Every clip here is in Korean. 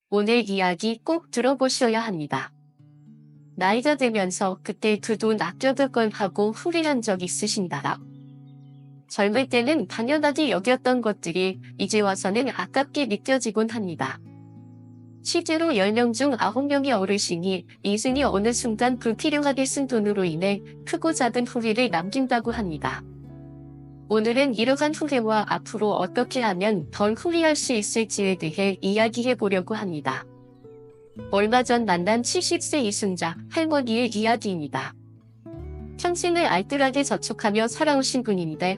오늘 이야기 꼭 들어보셔야 합니다. 나이가 들면서 그때 그 돈 아껴둘 걸 하고 후회한 적 있으신가요? 젊을 때는 당연하게 여겼던 것들이 이제 와서는 아깝게 느껴지곤 합니다. 실제로 10명 중 9명의 어르신이 이승이 어느 순간 불필요하게 쓴 돈으로 인해 크고 작은 후회를 남긴다고 합니다. 오늘은 이러한 후회와 앞으로 어떻게 하면 덜 후회할 수 있을지에 대해 이야기해 보려고 합니다. 얼마 전 만난 70세 이순자 할머니의 이야기입니다. 평생을 알뜰하게 저축하며 살아오신 분인데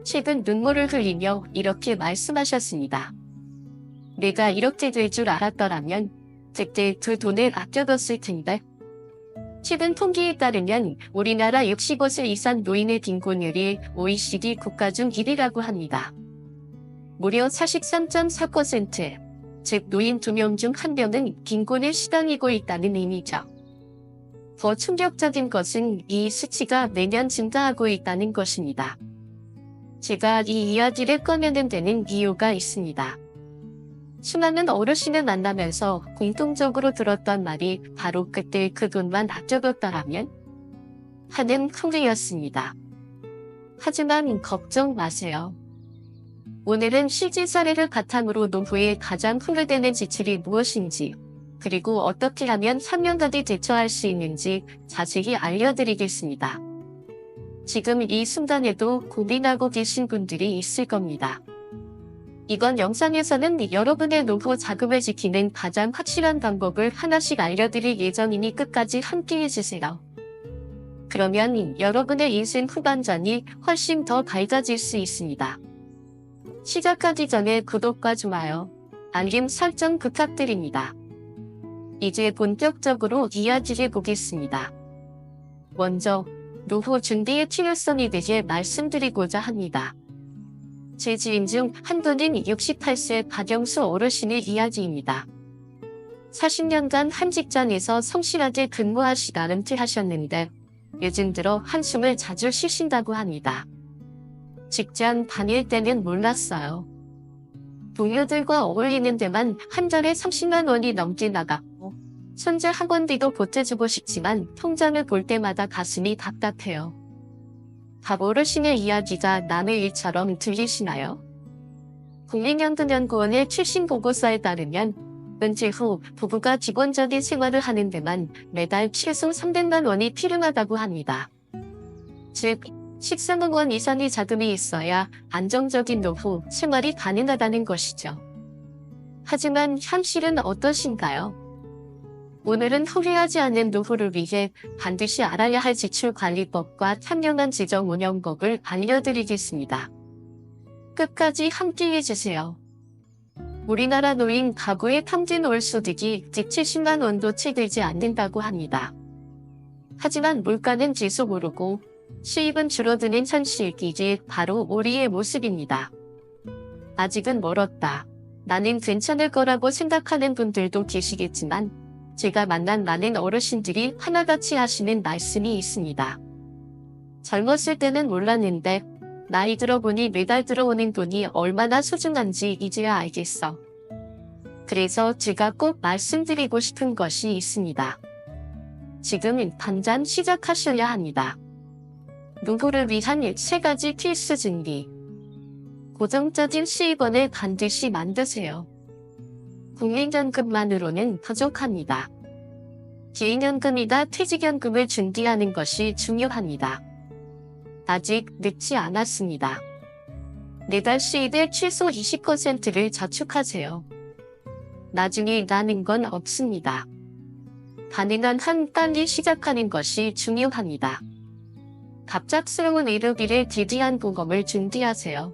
최근 눈물을 흘리며 이렇게 말씀하셨습니다. 내가 이렇게 될 줄 알았더라면 그때 그 돈을 아껴뒀을 텐데. 최근 통계에 따르면 우리나라 65세 이상 노인의 빈곤율이 OECD 국가 중 1위라고 합니다. 무려 43.4%, 즉 노인 2명 중 1명은 빈곤에 시달리고 있다는 의미죠. 더 충격적인 것은 이 수치가 매년 증가하고 있다는 것입니다. 제가 이 이야기를 꺼내는 데는 이유가 있습니다. 수많은 어르신을 만나면서 공통적으로 들었던 말이 바로 그때 그 돈만 아껴뒀더라면 하는 후회였습니다. 하지만 걱정 마세요. 오늘은 실제 사례를 바탕으로 노후에 가장 후회되는 지출이 무엇인지, 그리고 어떻게 하면 현명하게 대처할 수 있는지 자세히 알려드리겠습니다. 지금 이 순간에도 고민하고 계신 분들이 있을 겁니다. 이번 영상에서는 여러분의 노후 자금을 지키는 가장 확실한 방법을 하나씩 알려드릴 예정이니 끝까지 함께 해주세요. 그러면 여러분의 인생 후반전이 훨씬 더 밝아질 수 있습니다. 시작하기 전에 구독과 좋아요, 알림 설정 부탁드립니다. 이제 본격적으로 이야기해 보겠습니다. 먼저 노후 준비의 필요성에 대해 말씀드리고자 합니다. 제 지인 중 한 분인 68세 박영수 어르신의 이야기입니다. 40년간 한 직장에서 성실하게 근무하시다 은퇴하셨는데 요즘 들어 한숨을 자주 쉬신다고 합니다. 직장 다닐 때는 몰랐어요. 동료들과 어울리는 데만 한 달에 30만 원이 넘게 나갔고 손자 학원비도 보태주고 싶지만 통장을 볼 때마다 가슴이 답답해요. 박 어르신의 이야기가 남의 일처럼 들리시나요? 국민연금연구원의 최신 보고서에 따르면 은퇴 후 부부가 기본적인 생활을 하는 데만 매달 최소 300만 원이 필요하다고 합니다. 즉, 13억 원 이상의 자금이 있어야 안정적인 노후 생활이 가능하다는 것이죠. 하지만 현실은 어떠신가요? 오늘은 후회하지 않는 노후를 위해 반드시 알아야 할 지출관리법과 현명한 재정운영법을 알려드리겠습니다. 끝까지 함께 해주세요. 우리나라 노인 가구의 평균 월소득이 직 70만 원도 채 되지 않는다고 합니다. 하지만 물가는 계속 오르고 수입은 줄어드는 현실이 바로 우리의 모습입니다. 아직은 멀었다. 나는 괜찮을 거라고 생각하는 분들도 계시겠지만 제가 만난 많은 어르신들이 하나같이 하시는 말씀이 있습니다. 젊었을 때는 몰랐는데 나이 들어보니 매달 들어오는 돈이 얼마나 소중한지 이제야 알겠어. 그래서 제가 꼭 말씀드리고 싶은 것이 있습니다. 지금 당장 시작하셔야 합니다. 노후를 위한 3가지 필수 준비. 고정적인 수입원을 반드시 만드세요. 국민연금만으로는 부족합니다. 개인연금이나 퇴직연금을 준비하는 것이 중요합니다. 아직 늦지 않았습니다. 매달 수입의 최소 20%를 저축하세요. 나중에 나는 건 없습니다. 가능한 한 빨리 시작하는 것이 중요합니다. 갑작스러운 의료비를 대비한 보험을 준비하세요.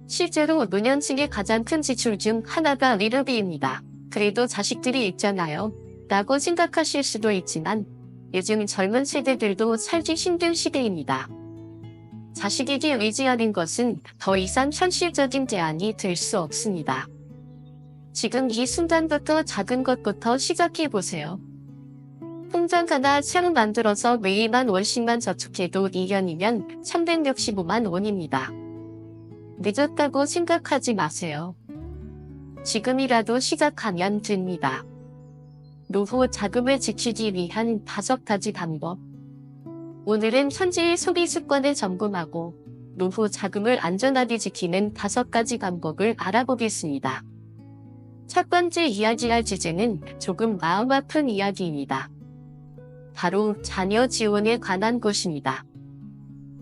실제로 노년층의 가장 큰 지출 중 하나가 의료비입니다. 그래도 자식들이 있잖아요 라고 생각하실 수도 있지만 요즘 젊은 세대들도 살기 힘든 시대입니다. 자식에게 의지하는 것은 더 이상 현실적인 제안이 될 수 없습니다. 지금 이 순간부터 작은 것부터 시작해보세요. 통장 하나 새로 만들어서 매일만 원씩만 저축해도 2년이면 365만 원입니다. 늦었다고 생각하지 마세요. 지금이라도 시작하면 됩니다. 노후 자금을 지키기 위한 5가지 방법. 오늘은 현재의 소비 습관을 점검하고 노후 자금을 안전하게 지키는 5가지 방법을 알아보겠습니다. 첫 번째 이야기할 주제는 조금 마음 아픈 이야기입니다. 바로 자녀 지원에 관한 것입니다.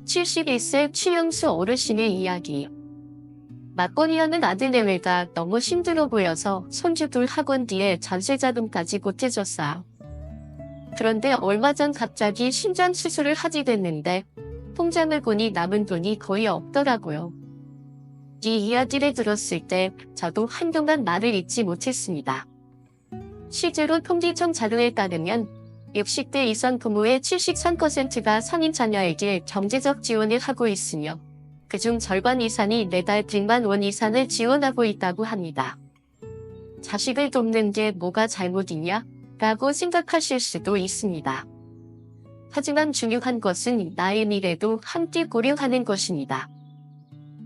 71세 최영수 어르신의 이야기. 맞벌이하는 아들내외가 너무 힘들어 보여서 손주 둘 학원 뒤에 전세자금까지 보태줬어요. 그런데 얼마 전 갑자기 심장 수술을 하게 됐는데 통장을 보니 남은 돈이 거의 없더라고요. 이 이야기를 들었을 때 저도 한동안 말을 잇지 못했습니다. 실제로 통계청 자료에 따르면 60대 이상 부모의 73%가 성인 자녀에게 경제적 지원을 하고 있으며 그중 절반 이상이 매달 100만 원 이상을 지원하고 있다고 합니다. 자식을 돕는 게 뭐가 잘못이냐? 라고 생각하실 수도 있습니다. 하지만 중요한 것은 나의 미래도 함께 고려하는 것입니다.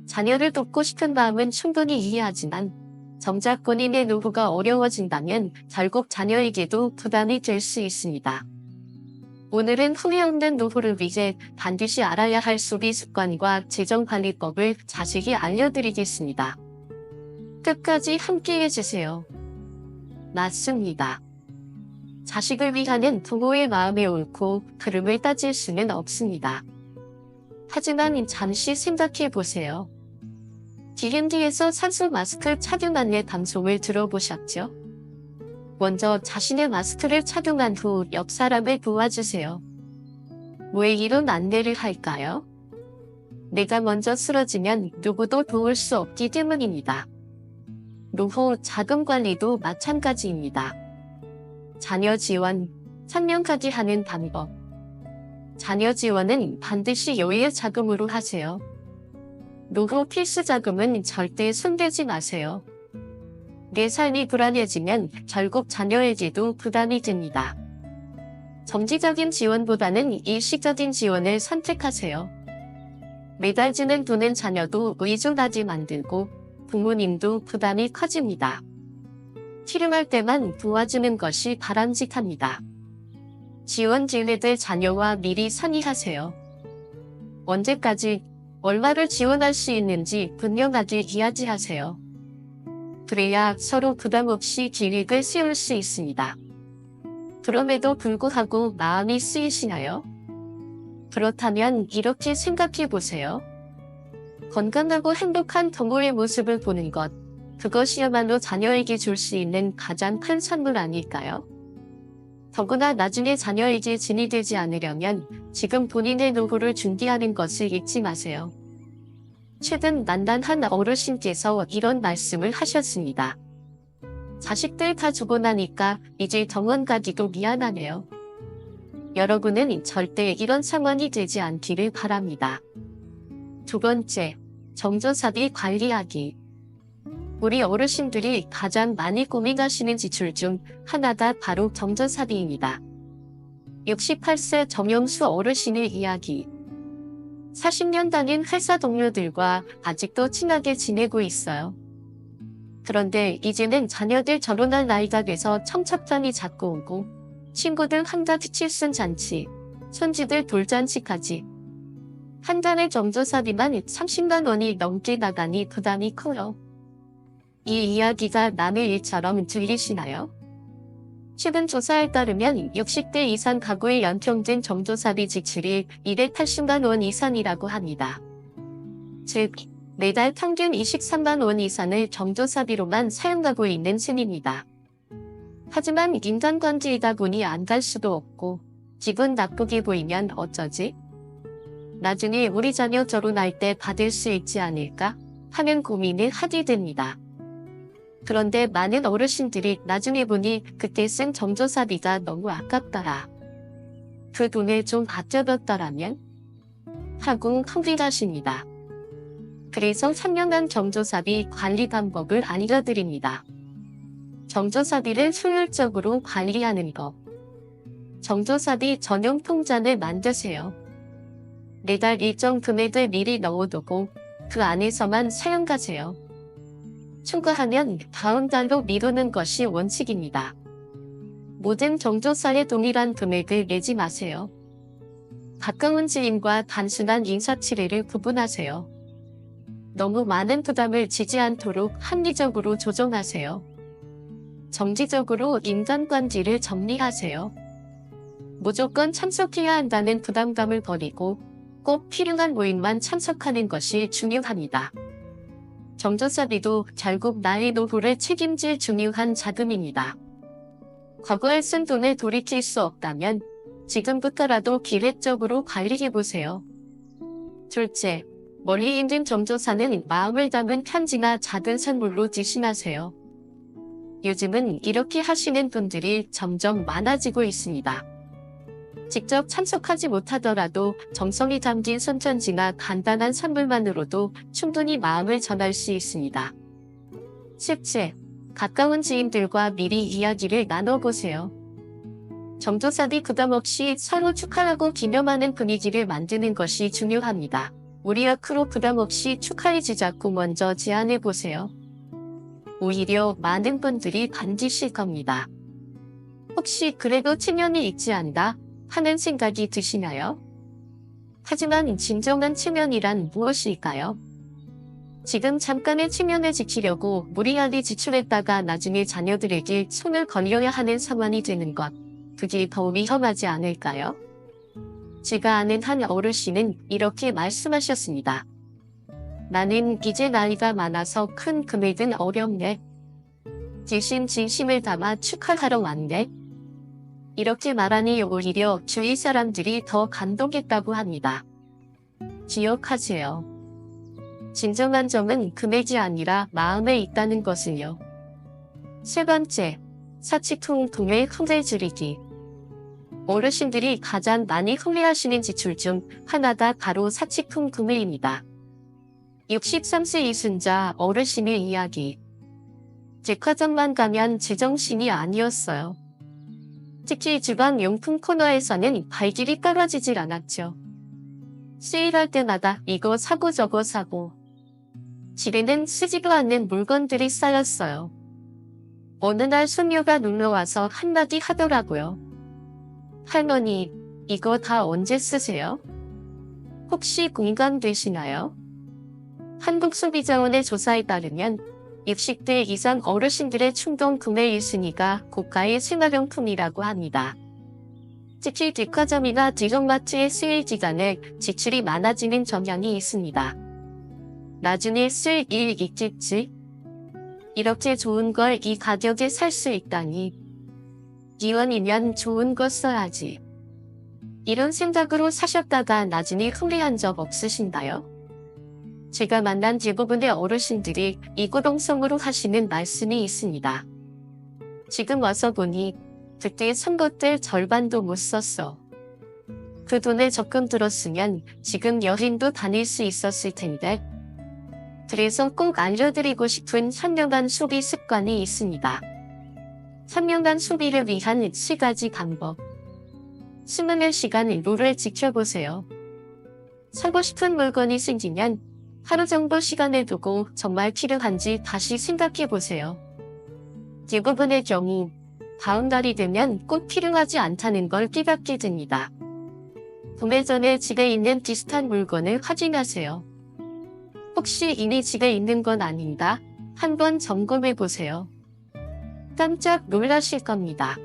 자녀를 돕고 싶은 마음은 충분히 이해하지만 정작 본인의 노후가 어려워진다면 결국 자녀에게도 부담이 될 수 있습니다. 오늘은 후회 없는 노후를 위해 반드시 알아야 할 소비 습관과 재정관리법을 자세히 알려드리겠습니다. 끝까지 함께 해주세요. 맞습니다. 자식을 위하는 부모의 마음에 옳고 그름을 따질 수는 없습니다. 하지만 잠시 생각해 보세요. DMZ에서 산소 마스크 착용 안내 방송을 들어보셨죠? 먼저 자신의 마스크를 착용한 후 옆 사람을 도와주세요. 왜 이런 안내를 할까요? 내가 먼저 쓰러지면 누구도 도울 수 없기 때문입니다. 노후 자금 관리도 마찬가지입니다. 자녀 지원, 상명까지 하는 방법. 자녀 지원은 반드시 여유의 자금으로 하세요. 노후 필수 자금은 절대 손대지 마세요. 내 삶이 불안해지면 결국 자녀에게도 부담이 됩니다. 정기적인 지원보다는 일시적인 지원을 선택하세요. 매달 주는 돈은 자녀도 의존하게 만들고 부모님도 부담이 커집니다. 필요할 때만 도와주는 것이 바람직합니다. 지원 제외될 자녀와 미리 상의하세요. 언제까지 얼마를 지원할 수 있는지 분명하게 이야기하세요. 그래야 서로 부담 없이 계획을 세울 수 있습니다. 그럼에도 불구하고 마음이 쓰이시나요? 그렇다면 이렇게 생각해 보세요. 건강하고 행복한 부모의 모습을 보는 것, 그것이야말로 자녀에게 줄 수 있는 가장 큰 선물 아닐까요? 더구나 나중에 자녀에게 진이 되지 않으려면 지금 본인의 노후를 준비하는 것을 잊지 마세요. 최근 난단한 어르신께서 이런 말씀을 하셨습니다. 자식들 다 주고 나니까 이제 병원 가기도 미안하네요. 여러분은 절대 이런 상황이 되지 않기를 바랍니다. 두 번째, 정조사비 관리하기. 우리 어르신들이 가장 많이 고민하시는 지출 중 하나가 바로 정조사비입니다. 68세 정영수 어르신의 이야기. 40년 다닌 회사 동료들과 아직도 친하게 지내고 있어요. 그런데 이제는 자녀들 결혼할 나이가 돼서 청첩장이 자꾸 오고 친구들 한가득 칠순 잔치, 손주들 돌잔치까지 한 달에 정조사비만 30만 원이 넘게 나가니 부담이 커요. 이 이야기가 남의 일처럼 들리시나요? 최근 조사에 따르면 60대 이상 가구의 연평균 정조사비 지출이 280만 원 이상이라고 합니다. 즉, 매달 평균 23만 원 이상을 정조사비로만 사용하고 있는 셈입니다. 하지만 인간관계이다 보니 안 갈 수도 없고 기분 나쁘게 보이면 어쩌지? 나중에 우리 자녀 결혼할 때 받을 수 있지 않을까 하는 고민을 하게 됩니다. 그런데 많은 어르신들이 나중에 보니 그때 쓴 정조사비가 너무 아깝더라. 그 돈을 좀 아껴뒀더라면? 하고 후회하십니다. 그래서 3년간 정조사비 관리 방법을 알려드립니다. 정조사비를 효율적으로 관리하는 것. 정조사비 전용 통장을 만드세요. 매달 일정 금액을 미리 넣어두고 그 안에서만 사용하세요. 초과하면 다음 달로 미루는 것이 원칙입니다. 모든 경조사에 동일한 금액을 내지 마세요. 가까운 지인과 단순한 인사치레를 구분하세요. 너무 많은 부담을 지지 않도록 합리적으로 조정하세요. 정기적으로 인간관계를 정리하세요. 무조건 참석해야 한다는 부담감을 버리고 꼭 필요한 모임만 참석하는 것이 중요합니다. 경조사비도 결국 나의 노후를 책임질 중요한 자금입니다. 과거에 쓴 돈을 돌이킬 수 없다면 지금부터라도 기획적으로 관리해보세요. 둘째, 멀리 있는 경조사는 마음을 담은 편지나 작은 선물로 대신하세요. 요즘은 이렇게 하시는 분들이 점점 많아지고 있습니다. 직접 참석하지 못하더라도 정성이 담긴 손편지나 간단한 선물만으로도 충분히 마음을 전할 수 있습니다. 셋째, 가까운 지인들과 미리 이야기를 나눠보세요. 경조사비 부담 없이 서로 축하하고 기념하는 분위기를 만드는 것이 중요합니다. 우리 아크로 부담 없이 축하해 주자고 먼저 제안해보세요. 오히려 많은 분들이 반기실 겁니다. 혹시 그래도 체면이 있지 않나 하는 생각이 드시나요? 하지만 진정한 체면이란 무엇일까요? 지금 잠깐의 체면을 지키려고 무리하게 지출했다가 나중에 자녀들에게 손을 걸려야 하는 상황이 되는 것, 그게 더 위험하지 않을까요? 제가 아는 한 어르신은 이렇게 말씀하셨습니다. 나는 이제 나이가 많아서 큰 금액은 어렵네. 대신 진심을 담아 축하하러 왔네. 이렇게 말하니 오히려 주위 사람들이 더 감동했다고 합니다. 기억하세요. 진정한 점은 금액이 아니라 마음에 있다는 것을요. 세 번째, 사치통통의 후회 줄이기. 어르신들이 가장 많이 후회하시는 지출 중 하나가 바로 사치통통회입니다. 63세 이순자 어르신의 이야기. 백화점만 가면 제정신이 아니었어요. 특히 주방용품 코너에서는 발길이 떨어지질 않았죠. 세일할 때마다 이거 사고 저거 사고. 집에는 쓰지도 않는 물건들이 쌓였어요. 어느 날 손녀가 놀러와서 한마디 하더라고요. 할머니, 이거 다 언제 쓰세요? 혹시 공감되시나요? 한국소비자원의 조사에 따르면 60대 이상 어르신들의 충동 구매 1순위가 고가의 생활용품이라고 합니다. 특히 백화점이나 대형마트의 세일 기간에 지출이 많아지는 경향이 있습니다. 나중에 쓸 일 있겠지? 이렇게 좋은 걸 이 가격에 살 수 있다니. 기원이면 좋은 거 써야지. 이런 생각으로 사셨다가 나중에 후회한 적 없으신가요? 제가 만난 대부분의 어르신들이 이구동성으로 하시는 말씀이 있습니다. 지금 와서 보니 그때 쓴 것들 절반도 못 썼어. 그 돈을 적금 들었으면 지금 여행도 다닐 수 있었을 텐데. 그래서 꼭 알려드리고 싶은 현명한 소비 습관이 있습니다. 현명한 소비를 위한 3가지 방법. 수능의 시간 룰을 지켜보세요. 사고 싶은 물건이 생기면 하루 정도 시간을 두고 정말 필요한지 다시 생각해보세요. 대부분의 경우 다음 달이 되면 꼭 필요하지 않다는 걸 깨닫게 됩니다. 구매 전에 집에 있는 비슷한 물건을 확인하세요. 혹시 이미 집에 있는 건 아닌가? 한번 점검해보세요. 깜짝 놀라실 겁니다.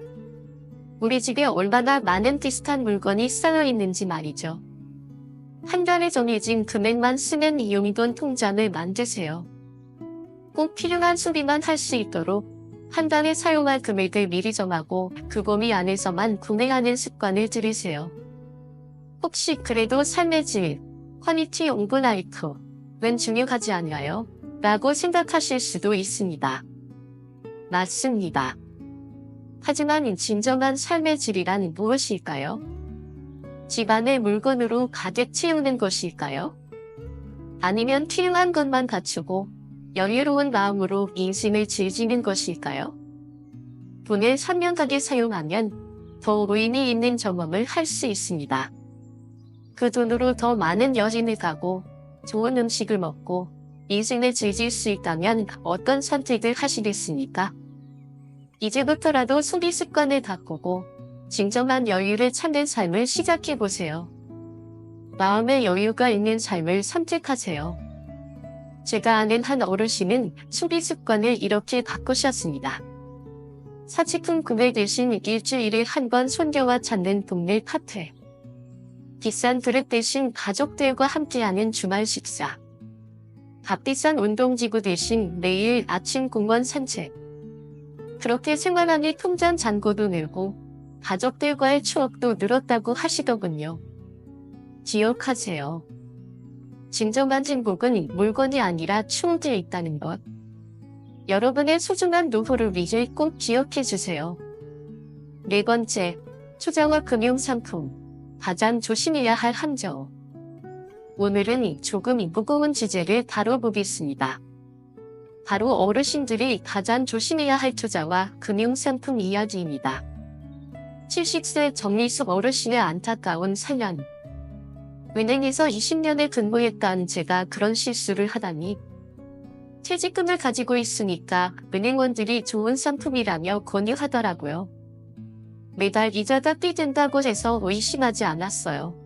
우리 집에 얼마나 많은 비슷한 물건이 쌓여있는지 말이죠. 한 달에 정해진 금액만 쓰는 이용돈 통장을 만드세요. 꼭 필요한 소비만 할 수 있도록 한 달에 사용할 금액을 미리 정하고 그 범위 안에서만 구매하는 습관을 들이세요. 혹시 그래도 삶의 질, 퀄리티 오브 라이프는 중요하지 않나요? 라고 생각하실 수도 있습니다. 맞습니다. 하지만 진정한 삶의 질이란 무엇일까요? 집안의 물건으로 가득 채우는 것일까요? 아니면 필요한 것만 갖추고 여유로운 마음으로 인생을 즐기는 것일까요? 돈을 선명하게 사용하면 더 의미 있는 경험을 할 수 있습니다. 그 돈으로 더 많은 여행을 가고 좋은 음식을 먹고 인생을 즐길 수 있다면 어떤 선택을 하시겠습니까? 이제부터라도 소비 습관을 바꾸고 진정한 여유를 찾는 삶을 시작해보세요. 마음의 여유가 있는 삶을 선택하세요. 제가 아는 한 어르신은 소비 습관을 이렇게 바꾸셨습니다. 사치품 구매 대신 일주일에 한 번 손녀와 찾는 동네 카페. 비싼 그릇 대신 가족들과 함께하는 주말 식사. 값비싼 운동기구 대신 매일 아침 공원 산책. 그렇게 생활하니 통장 잔고도 늘고 가족들과의 추억도 늘었다고 하시더군요. 기억하세요. 진정한 행복은 물건이 아니라 추억에 있다는 것. 여러분의 소중한 노후를 위해 꼭 기억해 주세요. 네 번째, 투자와 금융상품. 가장 조심해야 할 함정. 오늘은 조금 무거운 주제를 다뤄보겠습니다. 바로 어르신들이 가장 조심해야 할 투자와 금융상품 이야기입니다. 70세 정리숙 어르신의 안타까운 사연. 은행에서 20년을 근무했던 제가 그런 실수를 하다니. 퇴직금을 가지고 있으니까 은행원들이 좋은 상품이라며 권유하더라고요. 매달 이자가 꽤 된다고 해서 의심하지 않았어요.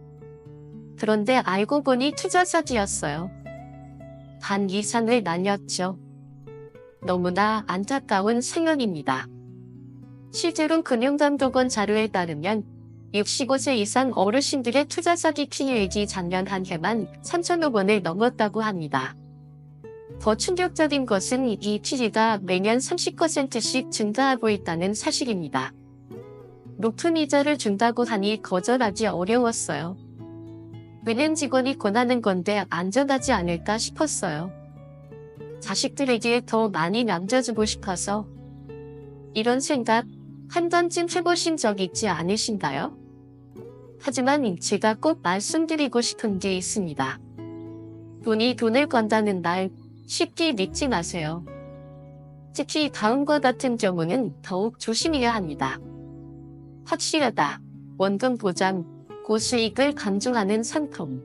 그런데 알고 보니 투자 사기였어요. 반 이상을 날렸죠. 너무나 안타까운 사연입니다. 실제로 금융감독원 자료에 따르면 65세 이상 어르신들의 투자 사기 피해액이 작년 한 해만 3천억 원을 넘었다고 합니다. 더 충격적인 것은 이 피해가 매년 30%씩 증가하고 있다는 사실입니다. 높은 이자를 준다고 하니 거절하기 어려웠어요. 은행 직원이 권하는 건데 안전하지 않을까 싶었어요. 자식들에게 더 많이 남겨주고 싶어서. 이런 생각 한 번쯤 해보신 적 있지 않으신가요? 하지만 제가 꼭 말씀드리고 싶은 게 있습니다. 돈이 돈을 건다는 말 쉽게 믿지 마세요. 특히 다음과 같은 경우는 더욱 조심해야 합니다. 확실하다, 원금 보장, 고수익을 강조하는 상품.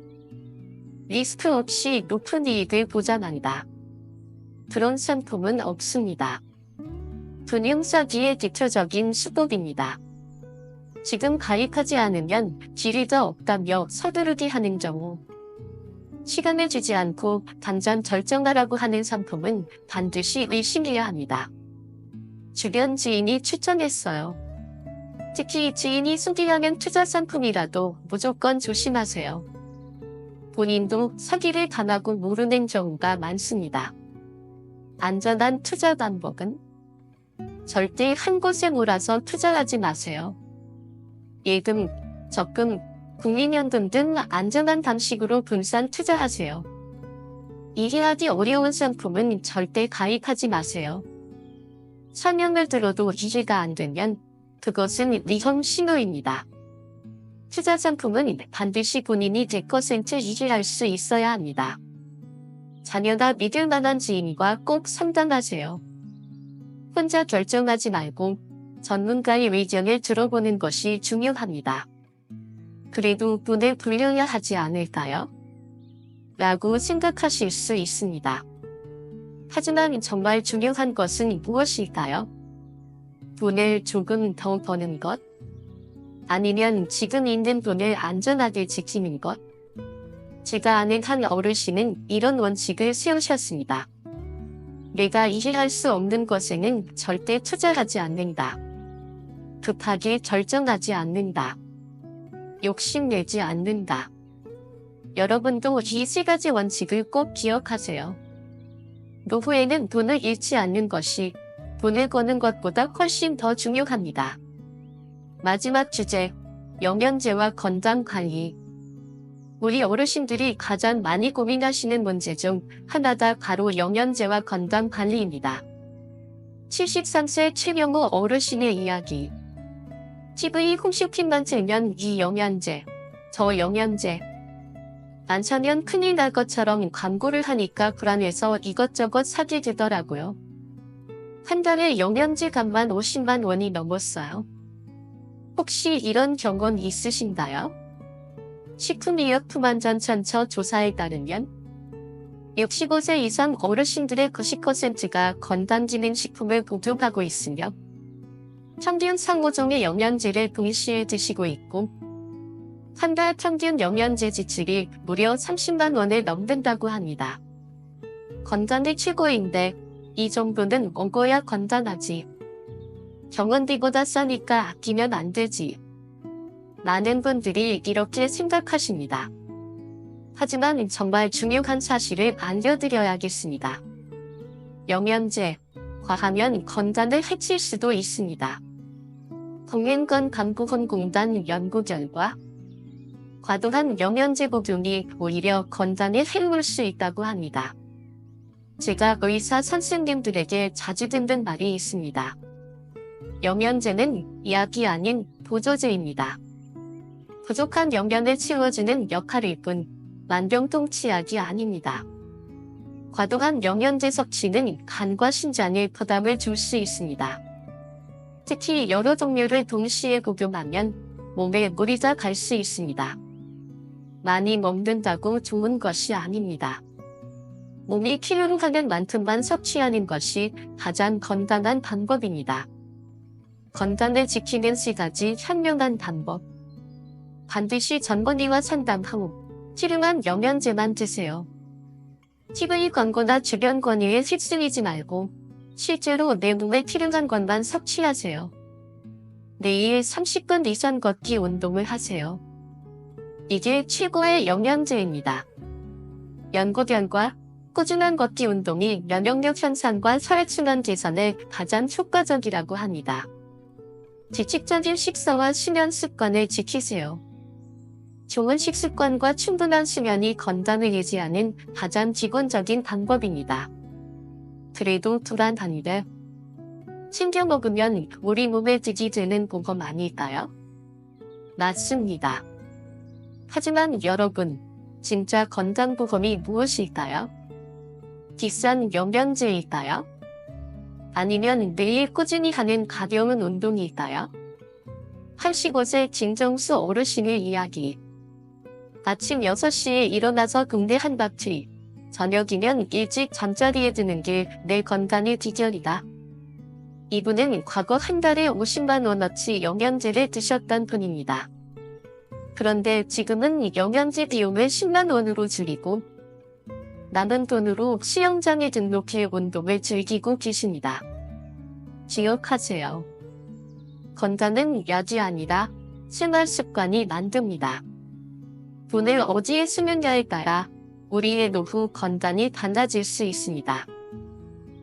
리스크 없이 높은 이익을 보장한다. 그런 상품은 없습니다. 금융사기의 대표적인 수법입니다. 지금 가입하지 않으면 기회가 없다며 서두르게 하는 경우. 시간을 주지 않고 당장 결정하라고 하는 상품은 반드시 의심해야 합니다. 주변 지인이 추천했어요. 특히 지인이 소개하는 투자 상품이라도 무조건 조심하세요. 본인도 사기를 당하고 모르는 경우가 많습니다. 안전한 투자 방법은? 절대 한 곳에 몰아서 투자하지 마세요. 예금, 적금, 국민연금 등 안전한 방식으로 분산 투자하세요. 이해하기 어려운 상품은 절대 가입하지 마세요. 설명을 들어도 이해가 안 되면 그것은 위험 신호입니다. 투자 상품은 반드시 본인이 100% 이해할 수 있어야 합니다. 자녀가 믿을 만한 지인과 꼭 상담하세요. 혼자 결정하지 말고 전문가의 의견을 들어보는 것이 중요합니다. 그래도 돈을 불려야 하지 않을까요? 라고 생각하실 수 있습니다. 하지만 정말 중요한 것은 무엇일까요? 돈을 조금 더 버는 것? 아니면 지금 있는 돈을 안전하게 지키는 것? 제가 아는 한 어르신은 이런 원칙을 세우셨습니다. 내가 이해할 수 없는 것에는 절대 투자하지 않는다. 급하게 결정하지 않는다. 욕심내지 않는다. 여러분도 이 세 가지 원칙을 꼭 기억하세요. 노후에는 돈을 잃지 않는 것이 돈을 버는 것보다 훨씬 더 중요합니다. 마지막 주제, 영양제와 건강관리. 우리 어르신들이 가장 많이 고민하시는 문제 중 하나가 바로 영양제와 건강관리입니다. 73세 최명호 어르신의 이야기. TV 홈쇼핑만 틀면 이 영양제, 저 영양제. 안 사면 큰일 날 것처럼 광고를 하니까 불안해서 이것저것 사게 되더라고요. 한 달에 영양제 값만 50만 원이 넘었어요. 혹시 이런 경험 있으신가요? 식품의약품안전처 조사에 따르면 65세 이상 어르신들의 90%가 건강기능식품을 복용하고 있으며 평균 3~5종의 영양제를 동시에 드시고 있고 한 달 평균 영양제 지출이 무려 30만 원을 넘는다고 합니다. 건강이 최고인데 이 정도는 먹어야 건강하지. 병원비보다 싸니까 아끼면 안 되지. 많은 분들이 이렇게 생각하십니다. 하지만 정말 중요한 사실을 알려드려야겠습니다. 영양제, 과하면 건강을 해칠 수도 있습니다. 국민건강보건공단 연구 결과 과도한 영양제 복용이 오히려 건강에 해로울 수 있다고 합니다. 제가 의사 선생님들에게 자주 듣는 말이 있습니다. 영양제는 약이 아닌 보조제입니다. 부족한 영양을 채워주는 역할일 뿐 만병통치약이 아닙니다. 과도한 영양제 섭취는 간과 신장에 부담을 줄 수 있습니다. 특히 여러 종류를 동시에 복용하면 몸에 무리가 갈 수 있습니다. 많이 먹는다고 좋은 것이 아닙니다. 몸이 필요로 하는 만큼만 섭취하는 것이 가장 건강한 방법입니다. 건강을 지키는 3가지 현명한 방법. 반드시 전문의와 상담 후 필요한 영양제만 드세요. TV 광고나 주변 권유에 휩쓸리지 말고 실제로 내 몸에 필요한 것만 섭취하세요. 매일 30분 이상 걷기 운동을 하세요. 이게 최고의 영양제입니다. 연구 결과 꾸준한 걷기 운동이 면역력 향상과 혈액순환 개선에 가장 효과적이라고 합니다. 규칙적인 식사와 수면 습관을 지키세요. 좋은 식습관과 충분한 수면이 건강을 유지하는 가장 기본적인 방법입니다. 그래도 불안한데 챙겨 먹으면 우리 몸에 득이 되는 보험 아닐까요? 맞습니다. 하지만 여러분, 진짜 건강보험이 무엇일까요? 비싼 영양제일까요? 아니면 매일 꾸준히 하는 가벼운 운동일까요? 85세 진정수 어르신의 이야기. 아침 6시에 일어나서 국내 한바퀴, 저녁이면 일찍 잠자리에 드는 게 내 건강의 비결이다. 이분은 과거 한 달에 50만 원어치 영양제를 드셨던 분입니다. 그런데 지금은 영양제 비용을 10만 원으로 줄이고 남은 돈으로 수영장에 등록해 운동을 즐기고 계십니다. 기억하세요. 건강은 약이 아니라 생활 습관이 만듭니다. 돈을 어디에 쓰느냐에 따라 우리의 노후 건강이 달라질 수 있습니다.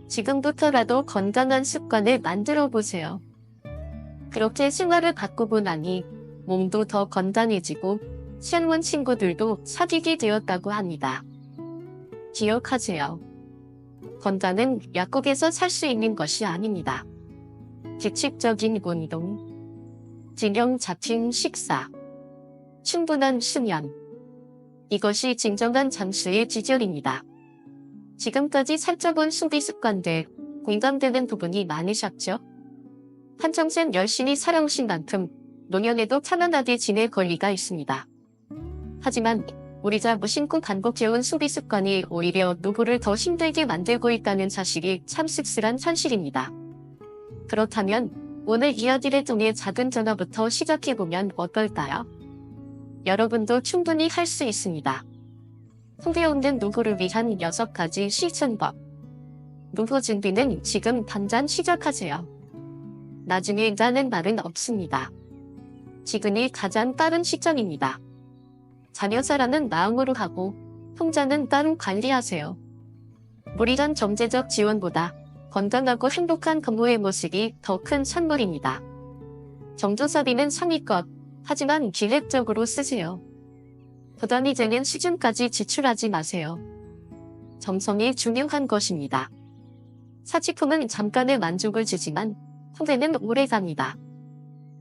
지금부터라도 건강한 습관을 만들어 보세요. 그렇게 생활을 바꾸고 나니 몸도 더 건강해지고 새로운 친구들도 사귀게 되었다고 합니다. 기억하세요. 건강은 약국에서 살 수 있는 것이 아닙니다. 규칙적인 운동, 균형 잡힌 식사, 충분한 수면. 이것이 진정한 장수의 비결입니다. 지금까지 살펴본 소비 습관들, 공감되는 부분이 많으셨죠? 한평생 열심히 살아오신 만큼 노년에도 편안하게 지낼 권리가 있습니다. 하지만 우리가 무심코 반복해온 소비 습관이 오히려 노후를 더 힘들게 만들고 있다는 사실이 참 씁쓸한 현실입니다. 그렇다면 오늘 이야기를 통해 작은 전화부터 시작해보면 어떨까요? 여러분도 충분히 할 수 있습니다. 후회 없는 노후를 위한 6가지 실천법. 노후 준비는 지금 당장 시작하세요. 나중에 라는 말은 없습니다. 지금이 가장 빠른 시점입니다. 자녀사랑은 마음으로 하고 통장은 따로 관리하세요. 무리한 경제적 지원보다 건강하고 행복한 부모의 모습이 더 큰 선물입니다. 경조사비는 상위껏, 하지만 기획적으로 쓰세요. 부담이 되는 수준까지 지출하지 마세요. 정성이 중요한 것입니다. 사치품은 잠깐의 만족을 주지만 후회는 오래갑니다.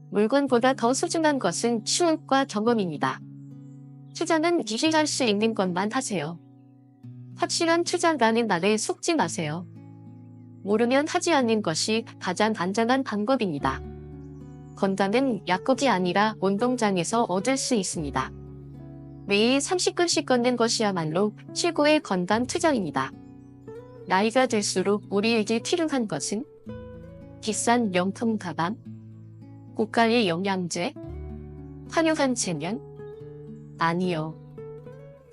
물건보다 더 소중한 것은 추억과 경험입니다. 투자는 기대할 수 있는 것만 하세요. 확실한 투자라는 말에 속지 마세요. 모르면 하지 않는 것이 가장 안전한 방법입니다. 건강은 약국이 아니라 운동장에서 얻을 수 있습니다. 매일 30분씩 걷는 것이야말로 최고의 건강 투자입니다. 나이가 들수록 우리에게 필요한 것은 비싼 명품 가방, 고가의 영양제, 화려한 체면? 아니요.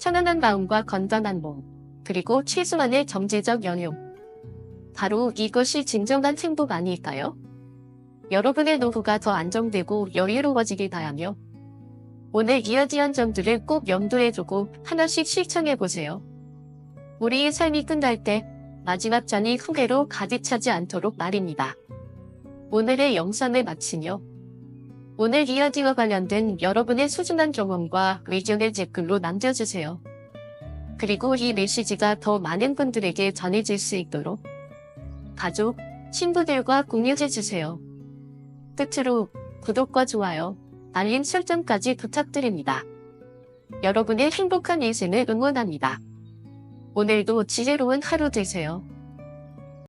편안한 마음과 건강한 몸, 그리고 최소한의 경제적 여유. 바로 이것이 진정한 행복 아닐까요? 여러분의 노후가 더 안정되고 여유로워지길 바라며 오늘 이야기한 점들을 꼭 염두에 두고 하나씩 실천해보세요. 우리의 삶이 끝날 때 마지막 잔이 후회로 가득 차지 않도록 말입니다. 오늘의 영상을 마치며 오늘 이야기와 관련된 여러분의 소중한 경험과 의견을 댓글로 남겨주세요. 그리고 이 메시지가 더 많은 분들에게 전해질 수 있도록 가족, 친구들과 공유해주세요. 끝으로 구독과 좋아요, 알림 설정까지 부탁드립니다. 여러분의 행복한 인생을 응원합니다. 오늘도 지혜로운 하루 되세요.